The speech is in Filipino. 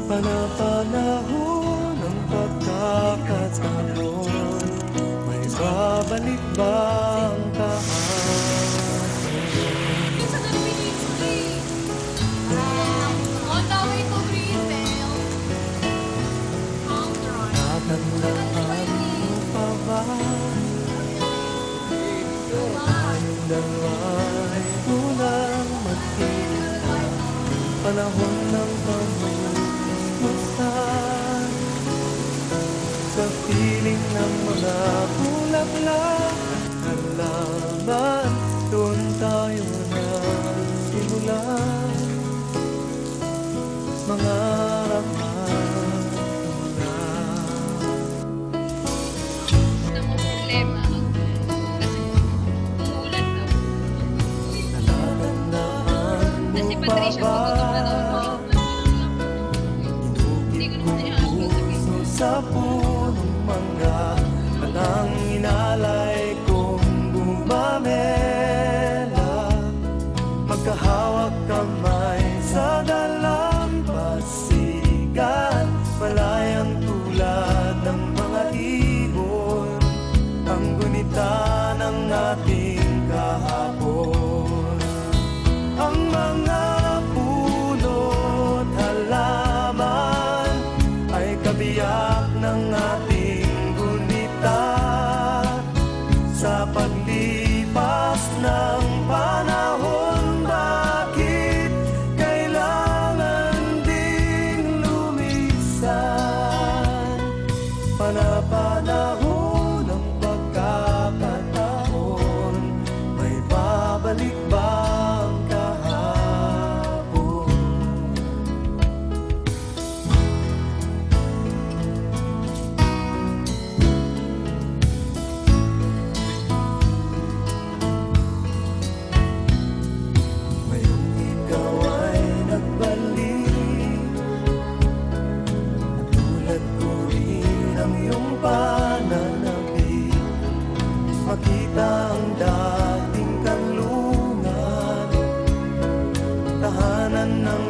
Panapanahon ng pagkakataon, may babalik bang kahapon? Minsan na pinipili. On the way to retail. Tatandaan mo pa ba? Tayong dalawa'y unang magkita, panahon ng pagmumustahan, sa piling ng mga bulaklak at halaman, doon tayo nagsimulan. Mga Gusto mo problema. Kasi umuulan daw. natatandaan mo Kasi pa Patricia, ba? gugutom na daw. Hindi ko naman niya alam sabihin. Puso sa punong mangga at ang inalay kong bumamela, magkahawak kamay sa dalampasigan, malayang tulad ng mga ibon, ang gunita ng ating kahapon. Ang mga puno't halaman ay kabiyak ng ating gunita, sa paglipas ng panahon. Bakit kailangan ding lumisan? Panapanahon ng pagkakataon, may babalik bang kahapon? Ngayong ikaw ay nagbalik, natulad ko rin ang iyong pananabik, makita ang dating kanlungan, tahanan ng